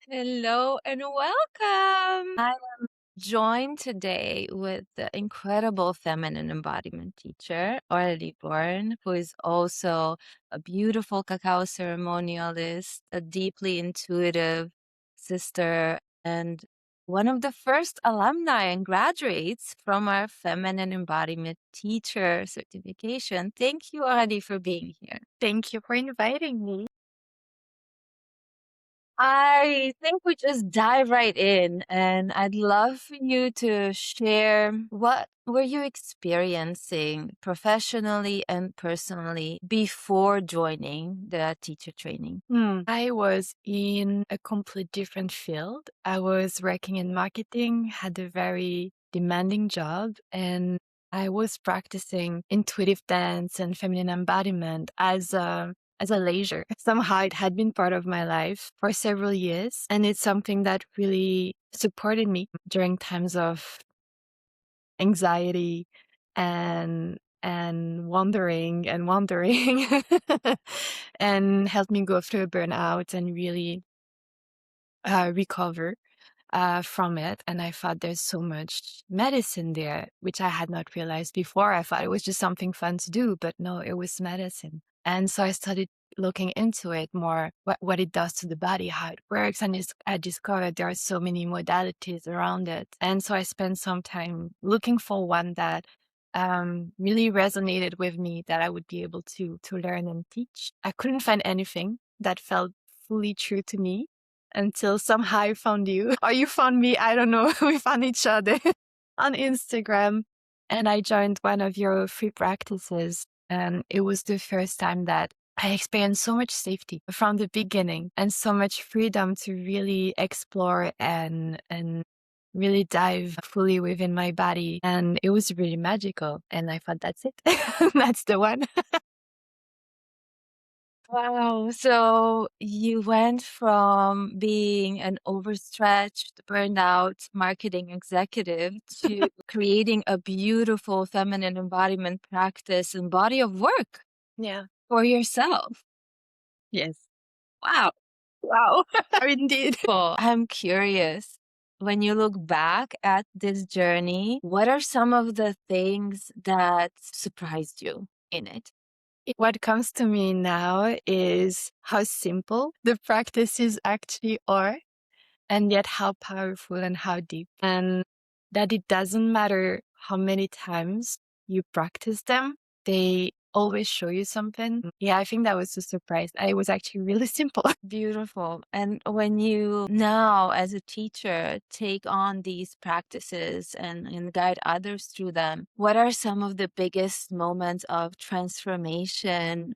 Hello and welcome. I am joined today with the incredible feminine embodiment teacher, Aurélie, who is also a beautiful cacao ceremonialist, a deeply intuitive sister, and one of the first alumni and graduates from our feminine embodiment teacher certification. Thank you, Aurélie, for being here. Thank you for inviting me. I think we just dive right in, and I'd love for you to share what were you experiencing professionally and personally before joining the teacher training? I was in a complete different field. I was working in marketing, had a very demanding job, and I was practicing intuitive dance and feminine embodiment as a leisure. Somehow it had been part of my life for several years, and it's something that really supported me during times of anxiety and wandering and wandering and helped me go through a burnout and really recover from it. And I thought there's so much medicine there, which I had not realized before. I thought it was just something fun to do, but no, it was medicine. And so I started looking into it more, what it does to the body, how it works. And I discovered there are so many modalities around it. And so I spent some time looking for one that really resonated with me, that I would be able to learn and teach. I couldn't find anything that felt fully true to me until somehow I found you, or you found me. I don't know. We found each other on Instagram, and I joined one of your free practices. And it was the first time that I experienced so much safety from the beginning and so much freedom to really explore and really dive fully within my body. And it was really magical. And I thought, that's it. That's the one. Wow. So you went from being an overstretched, burned out marketing executive to creating a beautiful feminine embodiment practice and body of work Yeah. for yourself. Yes. Wow. Wow. Indeed. Well, I'm curious, when you look back at this journey, what are some of the things that surprised you in it? What comes to me now is how simple the practices actually are, and yet how powerful and how deep. And that it doesn't matter how many times you practice them, they always show you something. Yeah, I think that was a surprise. It was actually really simple. Beautiful. And when you now, as a teacher, take on these practices and guide others through them, what are some of the biggest moments of transformation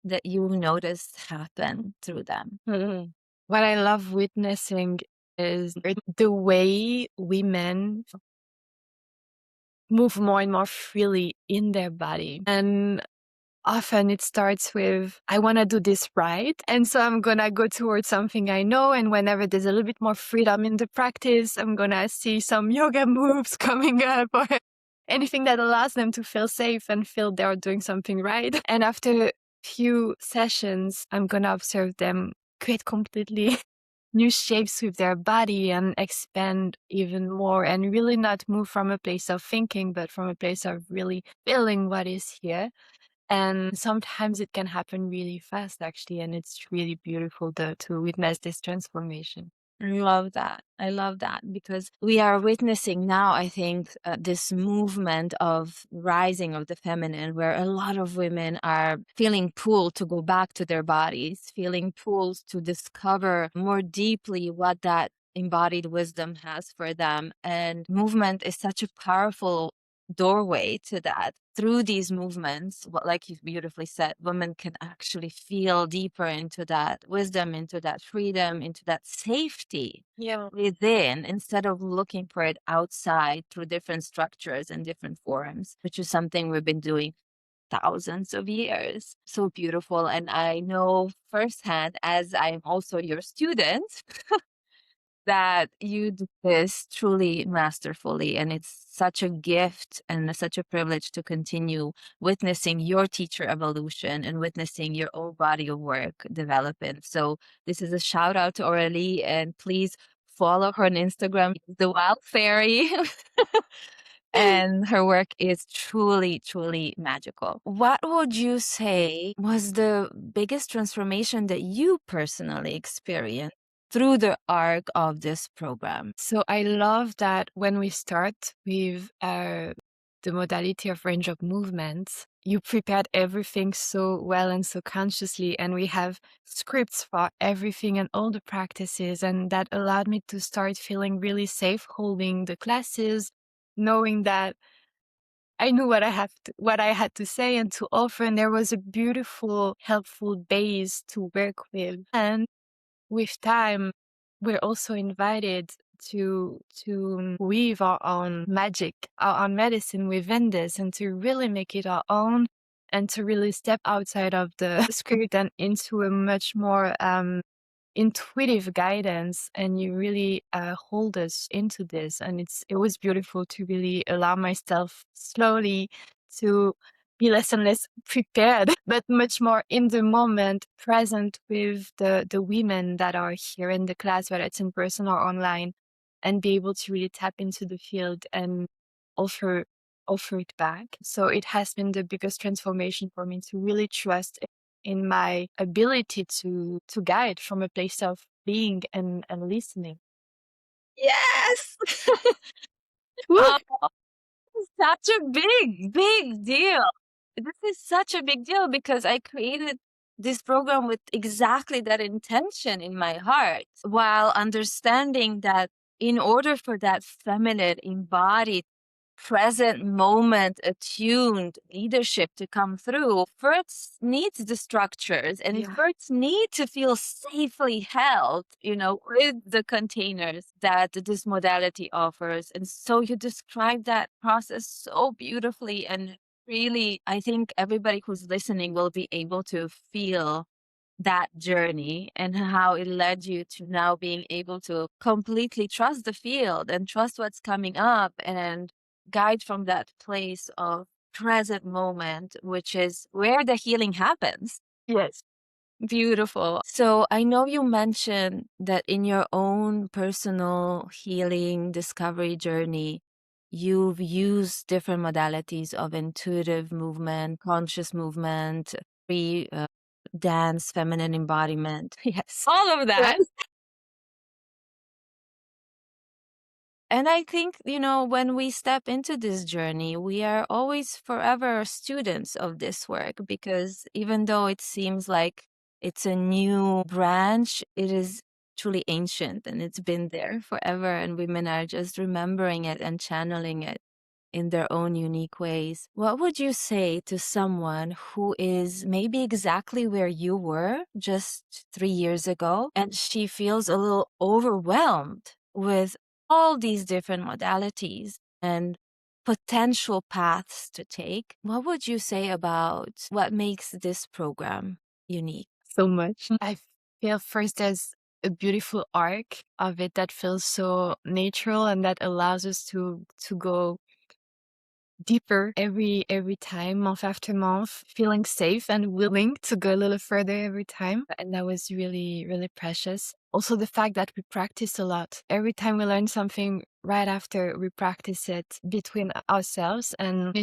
that you noticed happen through them? Mhm. What I love witnessing is the way women move more and more freely in their body. And often it starts with, I want to do this right. And so I'm going to go towards something I know. And whenever there's a little bit more freedom in the practice, I'm going to see some yoga moves coming up or anything that allows them to feel safe and feel they're doing something right. And after a few sessions, I'm going to observe them create completely new shapes with their body and expand even more, and really not move from a place of thinking, but from a place of really feeling what is here. And sometimes it can happen really fast, actually, and it's really beautiful to witness this transformation. Love that. I love that because we are witnessing now, I think, this movement of rising of the feminine, where a lot of women are feeling pulled to go back to their bodies, feeling pulled to discover more deeply what that embodied wisdom has for them. And movement is such a powerful doorway to that. Through these movements, like you beautifully said, women can actually feel deeper into that wisdom, into that freedom, into that safety Yeah. within, instead of looking for it outside through different structures and different forms, which is something we've been doing thousands of years. So beautiful. And I know firsthand, as I'm also your student, that you do this truly masterfully. And it's such a gift and such a privilege to continue witnessing your teacher evolution and witnessing your own body of work developing. So this is a shout out to Aurélie, and please follow her on Instagram, the Wild Fairy. And her work is truly, truly magical. What would you say was the biggest transformation that you personally experienced through the arc of this program? So I love that when we start with the modality of Raindrop Movement, you prepared everything so well and so consciously, and we have scripts for everything and all the practices, and that allowed me to start feeling really safe holding the classes, knowing that I knew what I had to say and to offer, and there was a beautiful, helpful base to work with. And with time, we're also invited to weave our own magic, our own medicine within this, and to really make it our own, and to really step outside of the script and into a much more intuitive guidance. And you really hold us into this, and it was beautiful to really allow myself slowly to be less and less prepared, but much more in the moment, present with the women that are here in the class, whether it's in person or online, and be able to really tap into the field and offer offer it back. So it has been the biggest transformation for me to really trust in my ability to guide from a place of being and listening. Yes! Woo! Oh, such a big, big deal. This is such a big deal because I created this program with exactly that intention in my heart, while understanding that in order for that feminine, embodied, present moment, attuned leadership to come through, first needs the structures, and it Yeah. first need to feel safely held, with the containers that this modality offers. And so you describe that process so beautifully, and really, I think everybody who's listening will be able to feel that journey and how it led you to now being able to completely trust the field and trust what's coming up and guide from that place of present moment, which is where the healing happens. Yes. Beautiful. So I know you mentioned that in your own personal healing discovery journey, you've used different modalities of intuitive movement, conscious movement, free dance, feminine embodiment. Yes, all of that. Yes. And I think, when we step into this journey, we are always forever students of this work, because even though it seems like it's a new branch, it is truly ancient and it's been there forever. And women are just remembering it and channeling it in their own unique ways. What would you say to someone who is maybe exactly where you were just 3 years ago, and she feels a little overwhelmed with all these different modalities and potential paths to take? What would you say about what makes this program unique? So much. I feel first there's a beautiful arc of it that feels so natural and that allows us to go deeper every time, month after month, feeling safe and willing to go a little further every time. And that was really, really precious. Also, the fact that we practice a lot. Every time we learn something, right after we practice it between ourselves. And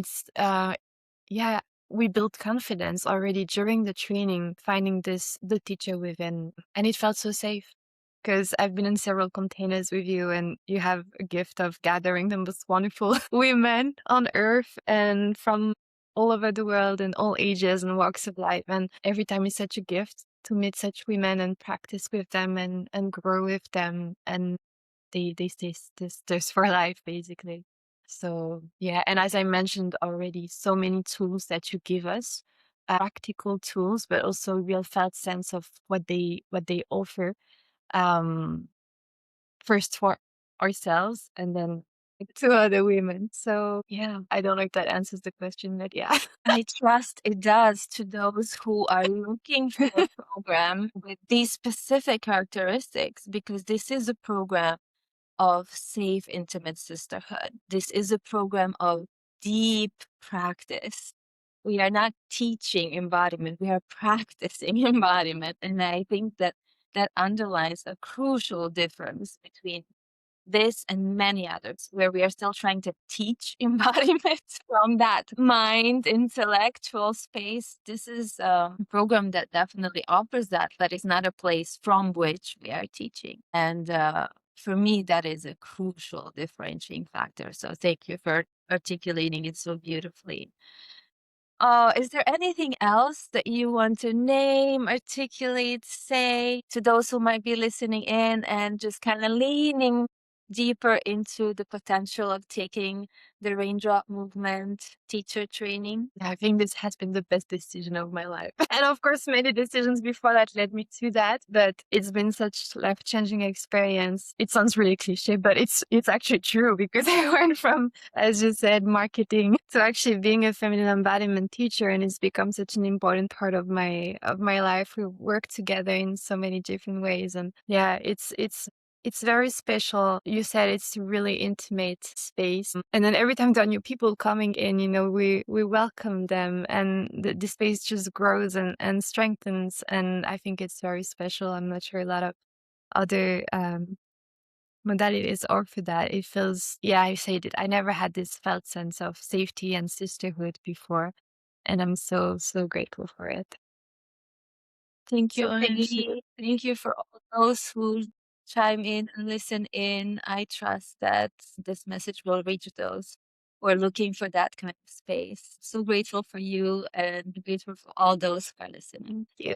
yeah, we built confidence already during the training, finding the teacher within. And it felt so safe because I've been in several containers with you, and you have a gift of gathering the most wonderful women on earth and from all over the world and all ages and walks of life. And every time is such a gift to meet such women and practice with them and grow with them. And they stay this for life, basically. So yeah, and as I mentioned already, so many tools that you give us, practical tools, but also real felt sense of what they offer, um, first for ourselves and then to other women. So yeah, I don't know if that answers the question, but yeah. I trust it does to those who are looking for a program with these specific characteristics, because this is a program of safe, intimate sisterhood. This is a program of deep practice. We are not teaching embodiment, we are practicing embodiment. And I think that that underlines a crucial difference between this and many others, where we are still trying to teach embodiment from that mind intellectual space. This is a program that definitely offers that, but it's not a place from which we are teaching. And for me, that is a crucial differentiating factor. So thank you for articulating it so beautifully. Is there anything else that you want to name, articulate, say to those who might be listening in and just kind of leaning deeper into the potential of taking the Raindrop Movement teacher training? Yeah, I think this has been the best decision of my life. And of course, many decisions before that led me to that, but it's been such life-changing experience. It sounds really cliche, but it's actually true because I went from, as you said, marketing to actually being a feminine embodiment teacher, and it's become such an important part of my life. We work together in so many different ways, and yeah, it's very special. You said it's a really intimate space. And then every time there are new people coming in, we welcome them, and the space just grows and strengthens. And I think it's very special. I'm not sure a lot of other modalities offer that. It feels, yeah, I said it. I never had this felt sense of safety and sisterhood before. And I'm so, so grateful for it. Thank you, So thank you. Aurélie. Thank you for all those who chime in and listen in. I trust that this message will reach those who are looking for that kind of space. So grateful for you and grateful for all those who are listening. Thank you.